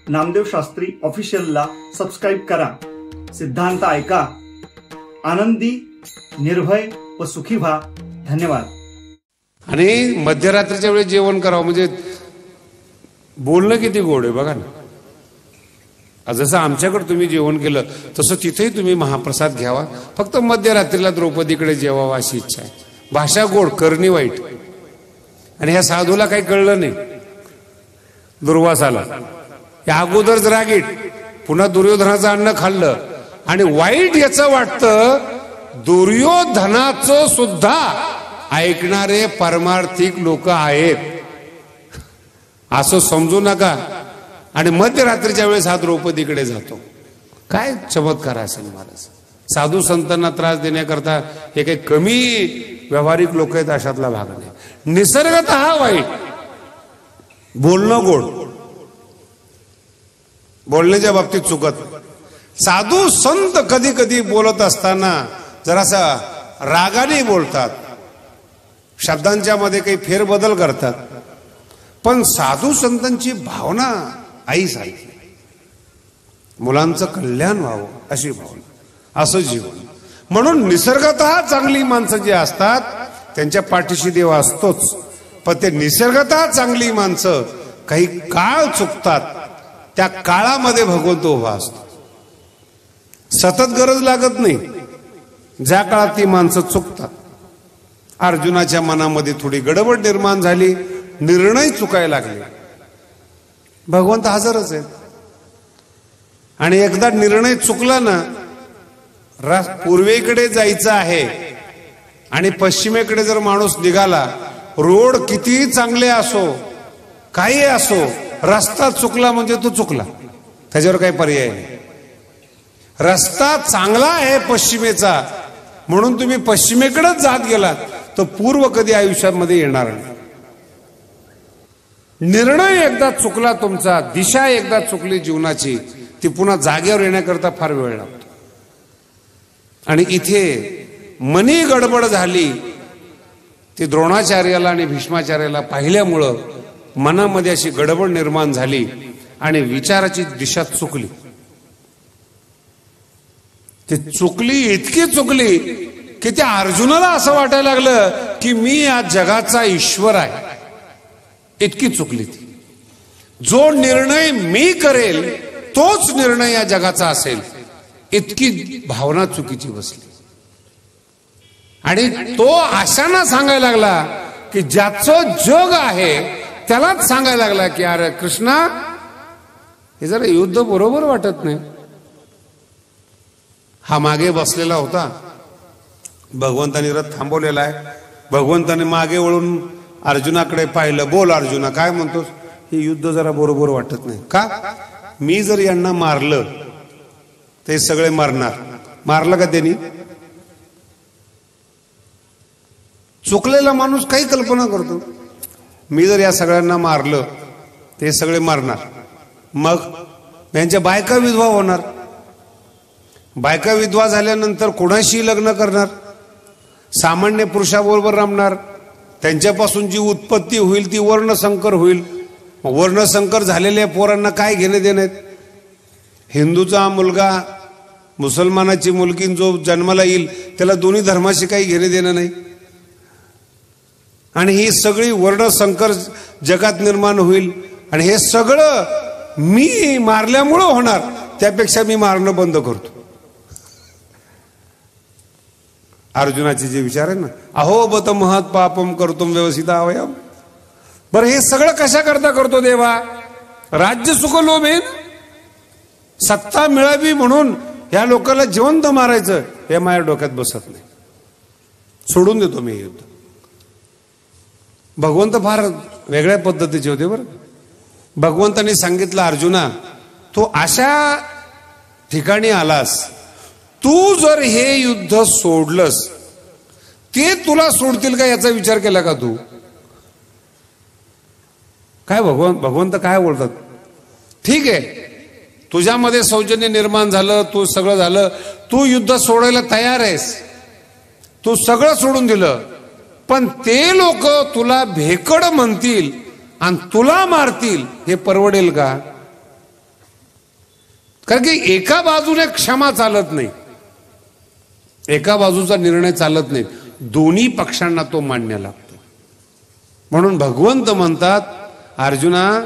Namdev Shastri ऑफिशियलला subscribe करा. सिद्धांत ऐका, आनंदी, निर्भय व सुखी व्हा. धन्यवाद. आणि मध्यरात्रीच्या वेळी जेवण करावं म्हणजे बोलणं किती गोड आहे बघा ना. जसं आमच्याकडे तुम्ही जेवण केलं तसं तिथेही तुम्ही महाप्रसाद घ्यावा. फक्त मध्यरात्रीला द्रौपदीकडे जेवावा अशी इच्छा आहे. भाषा गोड, करणी वाईट. आणि ह्या साधूला काही कळलं नाही. दुर्वासाला या अगोदरच रागीट, पुन्हा दुर्योधनाचं अन्न खाल्लं आणि वाईट याचं वाटतं दुर्योधनाचं सुद्धा ऐकणारे परमार्थिक लोक आहेत असं समजू नका. आणि मध्यरात्रीच्या वेळेस हा द्रौपदीकडे जातो. काय चमत्कार असेल महाराज. साधू संतांना त्रास देण्याकरता हे काही कमी व्यावहारिक लोक आहेत अशातला भाग नाही. निसर्गतः वाईट, बोलणं गोड, बोलण्याच्या बाबतीत चुकत. साधू संत कधी कधी बोलत असताना जरासा रागाने बोलतात, शब्दांच्या मध्ये काही फेरबदल करतात, पण साधू संतांची भावना आई सारखी, मुलांचं कल्याण व्हावं अशी भावना, असं जीवन. म्हणून निसर्गतः चांगली माणसं जी असतात त्यांच्या पाठीशी देव असतोच. पण ते निसर्गतः चांगली माणसं काही काळ चुकतात, त्या काळामध्ये भगवंत उभा असतो. सतत गरज लागत नाही. ज्या काळात ती माणसं चुकतात. अर्जुनाच्या मनामध्ये थोडी गडबड निर्माण झाली, निर्णय चुकायला लागले. भगवंत हजरच आहे. आणि एकदा निर्णय चुकला ना, पूर्वेकडे जायचं आहे आणि पश्चिमेकडे जर माणूस निघाला, रोड किती चांगले असो, काही असो, रस्ता चुकला म्हणजे तो चुकला, त्याच्यावर काही पर्याय नाही. रस्ता चांगला आहे पश्चिमेचा म्हणून तुम्ही पश्चिमेकडेच जात गेलात तर पूर्व कधी आयुष्यामध्ये येणार नाही. निर्णय एकदा चुकला तुमचा, दिशा एकदा चुकली जीवनाची, ती पुन्हा जागेवर येण्याकरता फार वेळ लागतो. आणि इथे मनी गडबड झाली. ती द्रोणाचार्याला आणि भीष्माचार्याला पाहिल्यामुळं मनामध्ये अशी गडबड निर्माण झाली आणि विचाराची दिशा चुकली. ती चुकली, इतकी चुकली की त्या अर्जुनाला असं वाटायला लागलं की मी या जगाचा ईश्वर आहे. इतकी चुकली ती. जो निर्णय मी करेल तोच निर्णय या जगाचा असेल, इतकी भावना चुकीची बसली. आणि तो अशांना सांगायला लागला की ज्याचं जग आहे त्यालाच सांगायला लागला की अरे कृष्णा, हे जरा युद्ध बरोबर वाटत नाही. हा मागे बसलेला होता, भगवंतानी रथ थांबवलेला आहे. भगवंताने मागे वळून अर्जुनाकडे पाहिलं. बोल अर्जुना, काय म्हणतोस? हे युद्ध जरा बरोबर वाटत नाही. का? मी जर यांना मारलं ते सगळे मरणार. मारलं का त्यांनी? चुकलेला माणूस काही कल्पना करतो, मी जर या सगळ्यांना मारलं ते सगळे मरणार, मग यांच्या बायका विधवा होणार. बायका विधवा झाल्यानंतर कोणाशी लग्न करणार? सामान्य पुरुषाबरोबर रमणार. त्यांच्यापासून जी उत्पत्ती होईल ती वर्णसंकर होईल. वर्णसंकर झालेल्या पोरांना काय घेणे देण्यात? हिंदूचा मुलगा मुसलमानाची मुलगी जो जन्माला येईल त्याला दोन्ही धर्माशी काही घेणे देणं नाही. आणि ही सगळी वर्णसंकर जगात निर्माण होईल. आणि हे सगळं मी मारल्यामुळं होणार, त्यापेक्षा मी मारणं बंद करतो. अर्जुनाचे जे विचार आहे ना, अहो बत महत पापम करतुम व्यवसित अवयम. बरं, हे सगळं कशा करता करतो देवा? राज्य सुख लोभेन, सत्ता मिळावी म्हणून ह्या लोकांना जिवंत मारायचं, हे माझ्या डोक्यात बसत नाही. सोडून देतो मी हे युद्ध. भगवंत फार वेगळ्या पद्धतीचे होते बरं. भगवंतांनी सांगितलं, अर्जुना तू अशा ठिकाणी आलास, तू जर हे युद्ध सोडलंस ते तुला सोडतील का याचा विचार केला का तू? काय भगवंत काय बोलतात? ठीक आहे, तुझ्यामध्ये सौजन्य निर्माण झालं, तू सगळं झालं, तू युद्ध सोडायला तयार आहेस, तू सगळं सोडून दिलं, पण ते लोक तुला भेकड म्हणतील आणि तुला मारतील, हे परवडेल का? कारण की एका बाजूने क्षमा चालत नाही, एका बाजूचा निर्णय चालत नाही, दोन्ही पक्षांना तो मान्य लागतो. म्हणून भगवंत म्हणतात, अर्जुना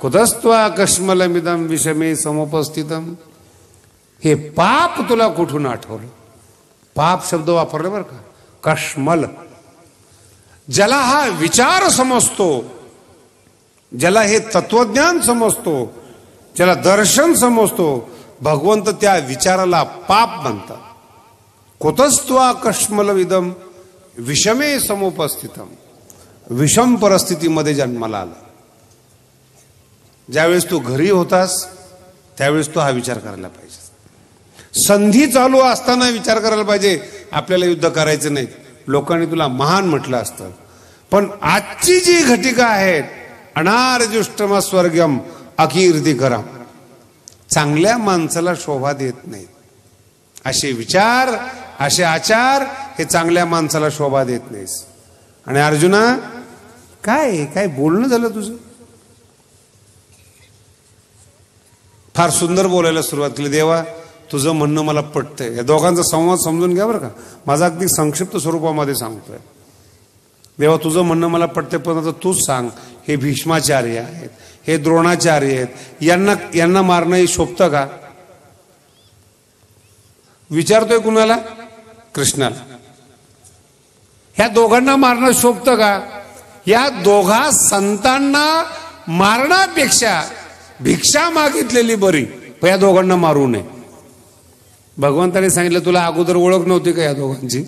कुतस्त्वा कश्मलमिदं विषमे समुपस्थितम. हे पाप तुला कुठून आठवलं? पाप शब्द वापरले बरं का. कश्मल, ज्याला हा विचार समजतो, ज्याला हे तत्वज्ञान समजतो, ज्याला दर्शन समजतो, भगवंत त्या विचाराला पाप म्हणतात. कुतस्त्वा कश्मलमिदं विषमे समुपस्थितम. विषम परिस्थितीमध्ये जन्माला आला. ज्यावेळेस तू घरी होतास त्यावेळेस तू हा विचार करायला पाहिजे. संधी चालू असताना विचार करायला पाहिजे, आपल्याला युद्ध करायचं नाही. लोकांनी तुला महान म्हटलं असतं. पण आजची जी घटिका आहे, अनार्जुष्टम स्वर्गम अकीर्तिकरम, चांगल्या माणसाला शोभा देत नाही. असे विचार, असे आचार हे चांगल्या माणसाला शोभा देत नाहीस. आणि अर्जुना, काय काय बोलणं झालं तुझं? फार सुंदर बोलायला सुरुवात केली. देवा, तुझं म्हणणं मला पटतंय. या दोघांचा संवाद समजून घ्या बरं का. माझा अगदी संक्षिप्त स्वरूपामध्ये सांगतोय. देवा, तुझं म्हणणं मला पटतंय, पण आता तूच सांग, हे भीष्माचार्य आहेत, हे द्रोणाचार्य आहेत, यांना मारणं हे शोभतं का? विचारतोय कुणाला? कृष्णाला. ह्या दोघांना मारणं शोभतं का? या दोघा संतांना मारण्यापेक्षा भिक्षा मागितलेली बरी, पण या दोघांना मारू नये. भगवंताने सांगितलं, तुला अगोदर ओळख नव्हती का या दोघांची?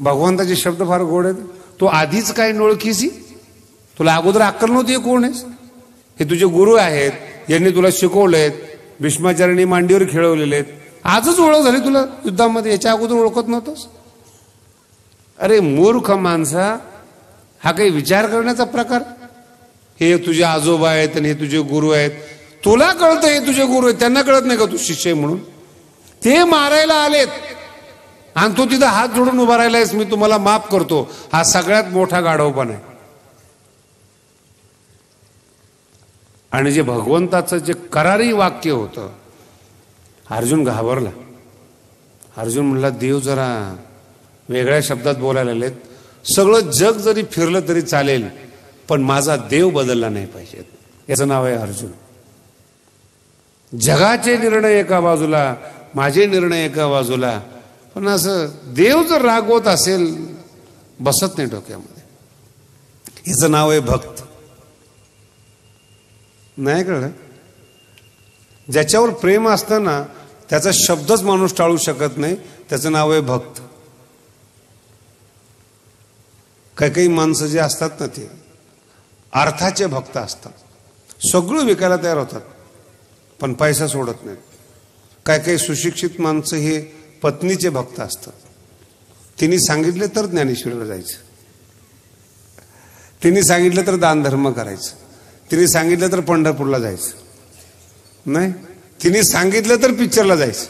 भगवंताचे शब्द फार गोड आहेत. तू आधीच काय ओळखीसी? तुला अगोदर अक्कल नव्हती कोण आहेस? हे तुझे गुरु आहेत, यांनी तुला शिकवलेत, भीष्माचार्यांनी मांडीवर खेळवलेले आहेत. आजच ओळख झाली तुला युद्धामध्ये, याच्या अगोदर ओळखत नव्हतंस? अरे मूर्ख माणसा, हा काही विचार करण्याचा प्रकार? हे तुझे आजोबा आहेत आणि हे तुझे गुरु आहेत. तुला कळतं हे तुझे गुरु आहेत, त्यांना कळत नाही का तू शिष्य आहे म्हणून? ते मारायला आलेत आणि तू तिथं हात जोडून उभा राहिलायस, मी तुम्हाला माफ करतो. हा सगळ्यात मोठा गाढवपणा आहे. आणि जे भगवंताचं जे करारी वाक्य होतं, अर्जुन घाबरला. अर्जुन म्हणला, देव जरा वेगळ्या शब्दात बोलायला आलेत. सगळं जग जरी फिरलं तरी चालेल, पण माझा देव बदलला नाही पाहिजे. याचं नाव आहे अर्जुन. जगाचे निर्णय एका बाजूला, माझे निर्णय एका बाजूला, पण असं देव जर रागवत असेल, बसत नाही डोक्यामध्ये. याचं नाव आहे भक्त. नाही कळलं? ज्याच्यावर प्रेम असतं ना, त्याचा शब्दच माणूस टाळू शकत नाही. त्याचं नाव आहे भक्त. काही काही माणसं जे असतात ना, ते अर्थाचे भक्त असतात. सगळं विकायला तयार होतात, पण पैसा सोडत नाहीत. काही काही सुशिक्षित माणसं हे पत्नीचे भक्त असतात. तिने सांगितले तर ज्ञानेश्वरीला जायचं, तिने सांगितलं तर दान धर्म करायचं, तिने सांगितलं तर पंढरपूरला जायचं, नाही तिने सांगितलं तर पिक्चरला जायचं.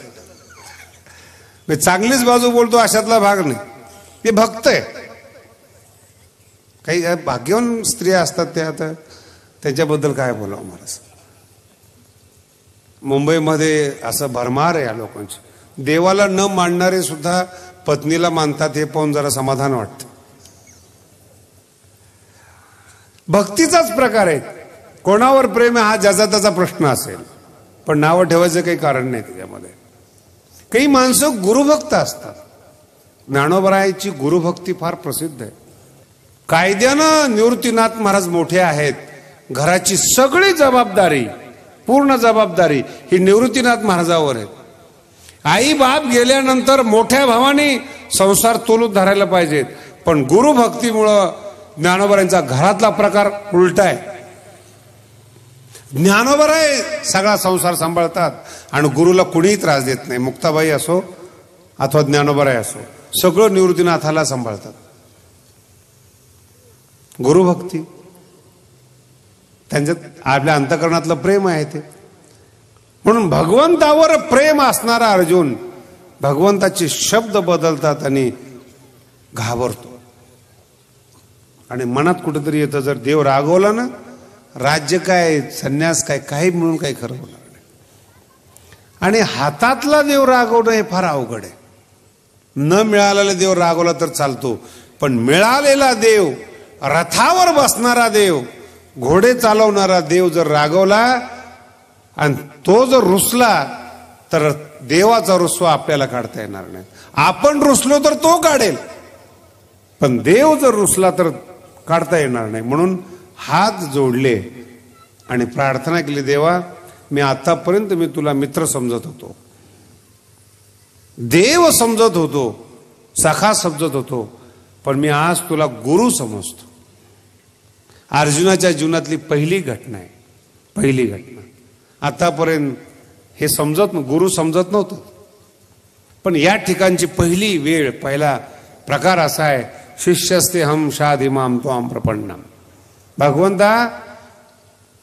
मी चांगलीच बाजू बोलतो अशातला भाग नाही. ते भक्त आहे. काही भाग्यवान स्त्रिया असतात त्या, आता त्याच्याबद्दल काय बोलावं मला. मुंबईमध्ये असं भरमार आहे या लोकांची. देवाला न मानणारे सुद्धा पत्नीला मानतात, हे पाहून जरा समाधान वाटतं. भक्तीचाच प्रकार आहे. कोणावर प्रेम आहे हा ज्याचा त्याचा प्रश्न असेल, पण नावं ठेवायचं काही कारण नाही त्याच्यामध्ये. काही माणसं गुरुभक्त असतात. ज्ञानोबरायांची गुरुभक्ती फार प्रसिद्ध आहे. कायद्यानं निवृत्तीनाथ महाराज मोठे आहेत. घराची सगळी जबाबदारी, पूर्ण जबाबदारी ही निवृत्तीनाथ महाराजावर आहे. आई बाप गेल्यानंतर मोठ्या भावाने संसार तोलून धरायला पाहिजेत, पण गुरुभक्तीमुळं ज्ञानोबरायांचा घरातला प्रकार उलटा आहे. ज्ञानोबराय सगळा संसार सांभाळतात आणि गुरुला कुणीही त्रास देत नाही. मुक्ताबाई असो अथवा ज्ञानोबराय असो, सगळं निवृत्तीनाथाला सांभाळतात. गुरुभक्ती त्यांच्यात आपल्या अंतःकरणातलं प्रेम आहे ते. म्हणून भगवंतावर प्रेम असणारा अर्जुन भगवंताचे शब्द बदलतात आणि घाबरतो. आणि मनात कुठेतरी येतं, जर देव रागवला ना राज्य काय, संन्यास काय, काही मिळून काही खरं होणार नाही. आणि हातातला देव रागवणं हे फार अवघड आहे. न मिळालेला देव रागवला तर चालतो, पण मिळालेला देव, रथावर बसणारा देव, घोडे चालवणारा देव जर रागवला आणि तो जर रुसला तर देवाचा रुसवा आपल्याला काढता येणार नाही. आपण रुसलो तर तो काढेल, पण देव जर रुसला तर काढता येणार नाही. म्हणून हात जोडले आणि प्रार्थना केली, देवा मी आतापर्यंत मी तुला मित्र समजत होतो, देव समजत होतो, सखा समजत होतो, पण मी आज तुला गुरु समजतो. अर्जुनाच्या जीवनातली पहिली घटना आहे, पहिली घटना. आतापर्यंत हे समजत, गुरु समजत नव्हतं, पण या ठिकाणची पहिली वेळ, पहिला प्रकार असा आहे, शिष्यस्ते हम शाधिमाम त्वाम प्रपन्नम. भगवंता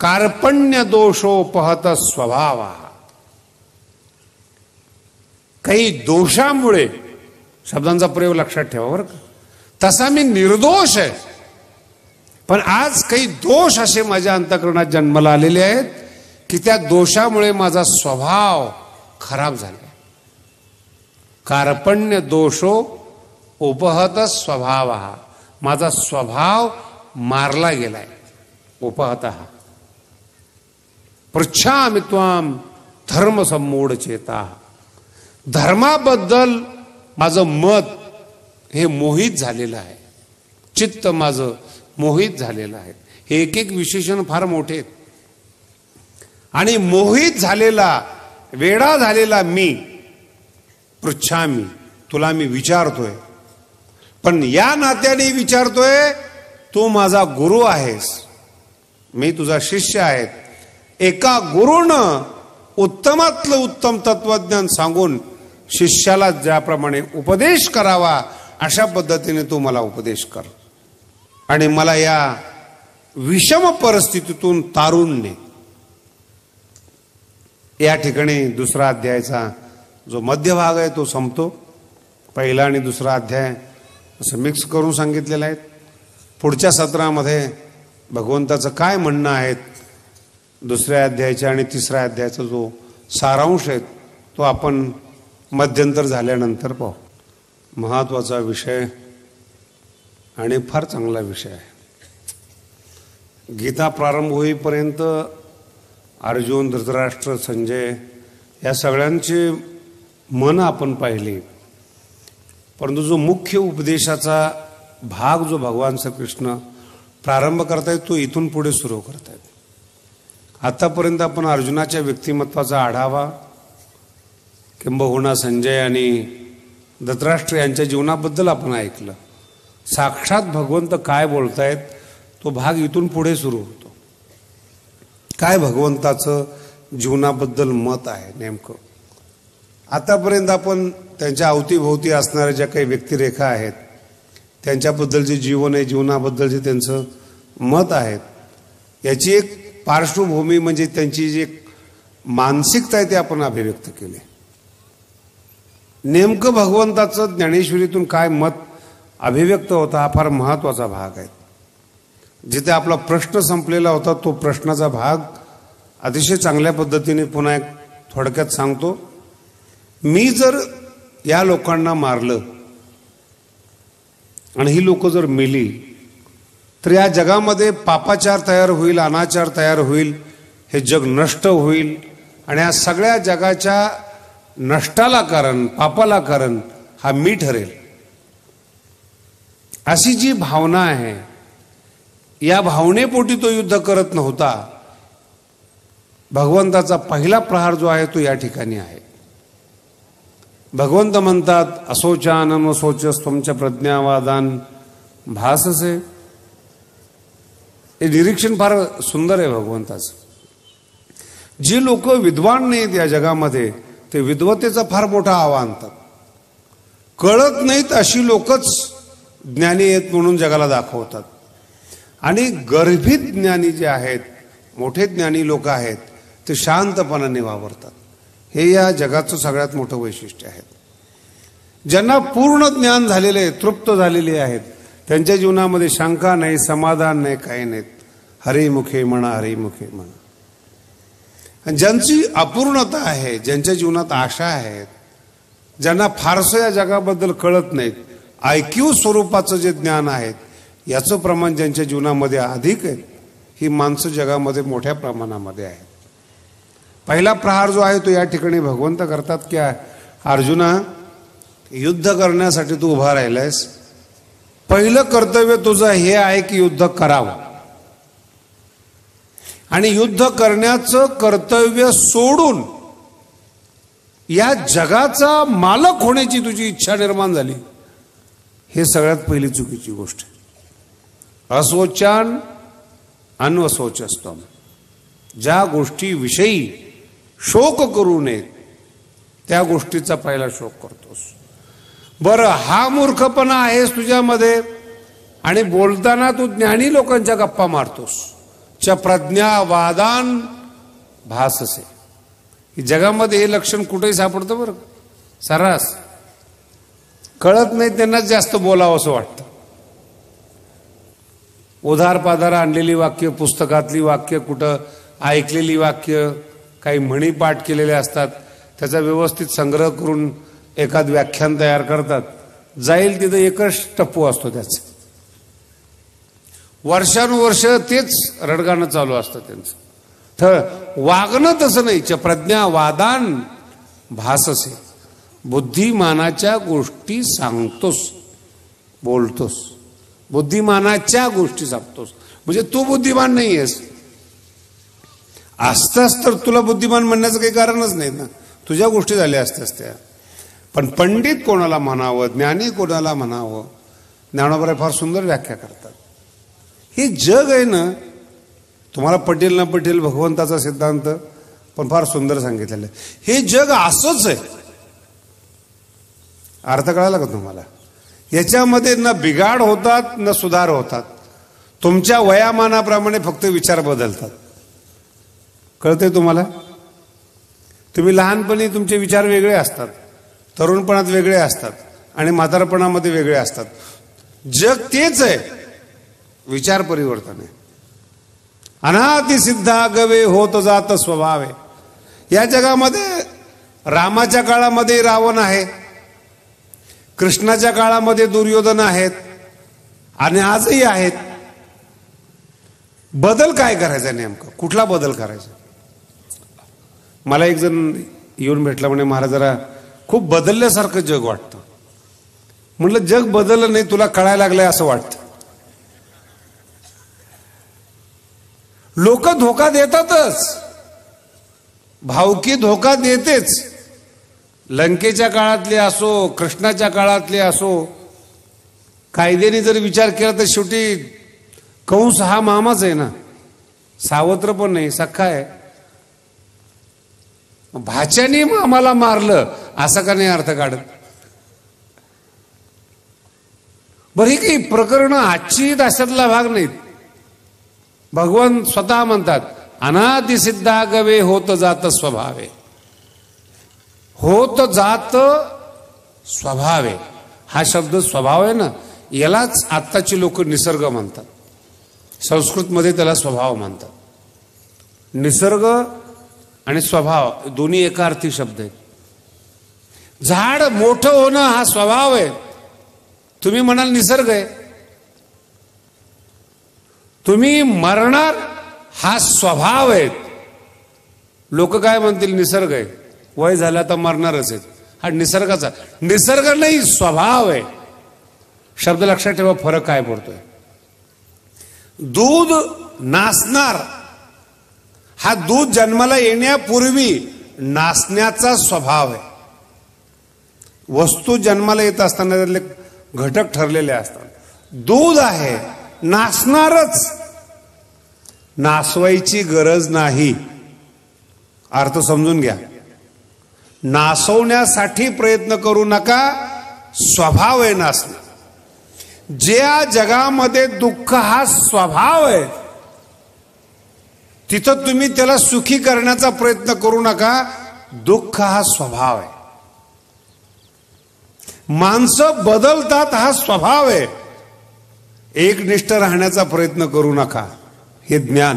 कार्पण्य दोषोपहत स्वभाव, काही दोषामुळे, शब्दांचा प्रयोग लक्षात ठेवा बरं का, तसा मी निर्दोष आहे, पण आज काही दोष असे माझ्या अंतःकरणात जन्माला आलेले आहेत की त्या दोषामुळे माझा स्वभाव खराब झाला. कार्पण्य दोषो उपहत स्वभाव, माझा स्वभाव मारला गेलाय. उपहत पृच्छामि त्वाम धर्म संमूढ चेता, धर्माबद्दल माझं मत हे मोहित झालेलं आहे, चित्त माझं मोहित झालेलं आहे. हे एक एक विशेषण फार मोठे आहेत. आणि मोहित झालेला, वेडा झालेला मी, पृच्छामी, तुला मी विचारतोय, पण या नात्याने विचारतोय, तू माझा गुरु आहेस, मी तुझा शिष्य आहे. एका गुरुनं उत्तमातलं उत्तम तत्वज्ञान सांगून शिष्याला ज्याप्रमाणे उपदेश करावा अशा पद्धतीने तू मला उपदेश कर आणि मला या विषम परिस्थितीतून तारून ने. या ठिकाणी दुसरा अध्यायाचा जो मध्यभाग आहे तो संपतो. पहिला आणि दुसरा अध्याय असं मिक्स करून सांगितलेला आहे. पुढच्या सत्रामध्ये भगवंताचं काय म्हणणं आहे दुसऱ्या अध्यायाच्या आणि तिसऱ्या अध्यायाचा जो सारांश आहे तो आपण मध्यंतर झाल्यानंतर पाहू. महत्वाचा विषय आणि फार चांगला विषय आहे. गीता प्रारंभ होईपर्यंत अर्जुन, धृतराष्ट्र, संजय या सगळ्यांची मन आपण पाहिली, परंतु जो मुख्य उपदेशाचा भाग जो भगवान श्रीकृष्ण प्रारंभ करतायत तो इथून पुढे सुरू करतायत. आतापर्यंत आपण अर्जुनाच्या व्यक्तिमत्वाचा आढावा, किंबहुना संजय आणि धृतराष्ट्र यांच्या जीवनाबद्दल आपण ऐकलं. साक्षात भगवंत काय बोलतायत तो भाग इथून पुढे सुरू होतो. काय भगवंताचं जीवनाबद्दल मत आहे नेमकं. आतापर्यंत आपण त्यांच्या अवतीभोवती असणाऱ्या ज्या काही व्यक्तिरेखा आहेत, त्यांच्याबद्दल जे जीवन आहे, जीवनाबद्दल जे त्यांचं मत आहे, याची एक पार्श्वभूमी म्हणजे त्यांची जी मानसिकता आहे ते आपण अभिव्यक्त केली. नेमकं भगवंताचं ज्ञानेश्वरीतून काय मत अभिव्यक्त होता हा फार महत्वाचा भाग आहे. जिथे आपला प्रश्न संपलेला होता तो प्रश्नाचा भाग अतिशय चांगल्या पद्धतीने पुन्हा एक थोडक्यात सांगतो. मी जर या लोकांना मारलं आणि ही लोक जर मेली तर या जगामध्ये पापाचार तयार होईल, अनाचार तयार होईल, हे जग नष्ट होईल आणि या सगळ्या जगाच्या नष्टाला कारण, पापाला कारण हा मी ठरेल, अशी जी भावना आहे, या भावनेपोटी तो युद्ध करत नव्हता. भगवंताचा पहिला प्रहार जो आहे तो या ठिकाणी आहे. भगवंत म्हणतात असोचानम शोचस्त्वंच प्रज्ञावादान भाससे. हे निरीक्षण फार सुंदर आहे भगवंताचं. जी लोक विद्वान नाहीत या जगामध्ये ते विद्वतेचं फार मोठं आव्हान आणतात. कळत नाहीत अशी लोकच ज्ञानी आहेत म्हणून जगाला दाखवतात. आणि गर्भित ज्ञानी जे आहेत, मोठे ज्ञानी लोक आहेत, ते शांतपणाने वावरतात. हे या जगाचं सगळ्यात मोठं वैशिष्ट्य आहे. ज्यांना पूर्ण ज्ञान झालेले, तृप्त झालेले आहेत, त्यांच्या जीवनामध्ये शंका नाही, समाधान नाही, काही नाहीत. हरिमुखे म्हणा, हरिमुखे म्हणा. आणि ज्यांची अपूर्णता आहे, ज्यांच्या जीवनात आशा आहेत, ज्यांना फारसं या जगाबद्दल कळत नाहीत, ऐकीव स्वरूपाचं जे ज्ञान आहे याचं प्रमाण ज्यांच्या जीवनामध्ये अधिक आहे, ही माणसं जगामध्ये मोठ्या प्रमाणामध्ये आहेत. पहिला प्रहार जो आहे तो या ठिकाणी भगवंत करतात की अर्जुना, युद्ध करण्यासाठी तू उभा राहिलायस, पहिलं कर्तव्य तुझं हे आहे की युद्ध करावं. आणि युद्ध करण्याचं कर्तव्य सोडून या जगाचा मालक होण्याची तुझी इच्छा निर्माण झाली, हे सगळ्यात पहिली चुकीची गोष्ट आहे. अस्वोचान अन्वशोचस्तम. ज्या गोष्टीविषयी शोक करू नये त्या गोष्टीचा पहिला शोक करतोस. बरं, हा मूर्खपणा आहेस तुझ्यामध्ये आणि बोलताना तू ज्ञानी लोकांच्या गप्पा मारतोस. च प्रज्ञावादान भाससे. जगामध्ये हे लक्षण कुठेही सापडतं बरं. सर्रास कळत नाही त्यांनाच जास्त बोलावं असं वाटतं. उधार पाधार आणलेली वाक्य, पुस्तकातली वाक्य, कुठं ऐकलेली वाक्य, काही म्हणी पाठ केलेले असतात, त्याचा व्यवस्थित संग्रह करून एखाद व्याख्यान तयार करतात. जाईल तिथं एकच टप्पू असतो त्याचं. वर्षानुवर्ष तेच रडगाणं चालू असतं त्यांचं. तर वागणं तसं नाही. च प्रज्ञावादान भाससे. बुद्धिमानाच्या गोष्टी सांगतोस, बोलतोस, बुद्धिमानाच्या गोष्टी सांगतोस. म्हणजे तू बुद्धिमान नाही आहेस. असतास तर तुला बुद्धिमान म्हणण्याचं काही कारणच नाही ना. तुझ्या गोष्टी झाल्या असत्यास त्या. पण पंडित कोणाला म्हणावं, ज्ञानी कोणाला म्हणावं, ज्ञानोबा फार सुंदर व्याख्या करतात. हे जग आहे ना, तुम्हाला पटेल ना पटेल भगवंताचा सिद्धांत, पण फार सुंदर सांगितलेलं आहे. हे जग असंच आहे. अर्थ कळाला का तुम्हाला? याच्यामध्ये न बिघाड होतात न सुधार होतात. तुमच्या वयामानाप्रमाणे फक्त विचार बदलतात. कळतंय तुम्हाला? तुम्ही लहानपणी तुमचे विचार वेगळे असतात, तरुणपणात वेगळे असतात आणि म्हातारपणामध्ये वेगळे असतात. जग तेच आहे, विचार परिवर्तन आहे. अनादि सिद्धागवे होत जात स्वभाव आहे. या जगामध्ये रामाच्या काळामध्ये रावण आहे, कृष्णाच्या काळामध्ये दुर्योधन आहेत आणि आजही आहेत. बदल काय करायचा नेमका? कुठला बदल करायचा? मला एक जण येऊन भेटला, म्हणे महाराज जरा खूप बदलल्यासारखं जग वाटतं. म्हटलं जग बदललं नाही, तुला कळायला लागलंय असं वाटतं. लोक धोका देतातच, भावकी धोका देतेच. लंकेच्या काळातले असो, कृष्णाच्या काळातले असो, कायद्याने जर विचार केला तर शेवटी कंस हा मामाच आहे ना, सावत्र पण नाही, सख्खा आहे. भाच्याने मामाला मारलं असं का नाही अर्थ काढत? बरं, ही काही प्रकरण आजची अशातला भाग नाहीत. भगवान स्वतः म्हणतात अनादि सिद्धागवे होत जात स्वभावे. होत जात स्वभावे हा शब्द स्वभाव आहे ना, यालाच आत्ताची लोक निसर्ग म्हणतात. संस्कृतमध्ये त्याला स्वभाव म्हणतात. निसर्ग आणि स्वभाव दोन्ही एका अर्थी शब्द आहेत. झाड मोठं होणं हा स्वभाव आहे. तुम्ही म्हणाल निसर्ग आहे. तुम्ही मरणार हा स्वभाव आहे. लोक काय म्हणतील? निसर्ग आहे, वय झालं तर मरणारच आहेत. हा निसर्गाचा, निसर्ग नाही स्वभाव आहे. शब्द लक्षात ठेवा, फरक काय पडतोय. दूध नासणार हा दूध जन्माला येण्यापूर्वी नासण्याचा स्वभाव आहे. वस्तू जन्माला येत असताना त्यातले घटक ठरलेले असतात. दूध आहे, नासणारच, नासवायची गरज नाही. अर्थ समजून घ्या. नासवण्यासाठी प्रयत्न करू नका, स्वभाव आहे नासणं. ज्या जगामध्ये दुःख हा स्वभाव आहे तिथं तुम्ही त्याला सुखी करण्याचा प्रयत्न करू नका. दुःख हा स्वभाव आहे. माणसं बदलतात हा स्वभाव आहे. एकनिष्ठ राहण्याचा प्रयत्न करू नका. हे ज्ञान.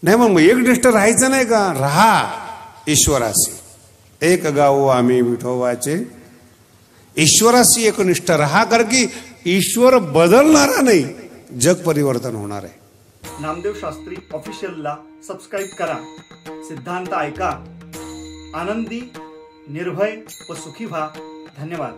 नाही मग एकनिष्ठ राहायचं नाही का? राहा ईश्वराशी. एक गावो आम्ही विठोबाचे, ईश्वराशी एकनिष्ठ राहा. कारण की ईश्वर बदलणारा नाही, जग परिवर्तन होणार आहे. नामदेव शास्त्री ऑफिशियलला सबस्क्राईब करा. सिद्धांत ऐका. आनंदी, निर्भय व सुखी व्हा. धन्यवाद.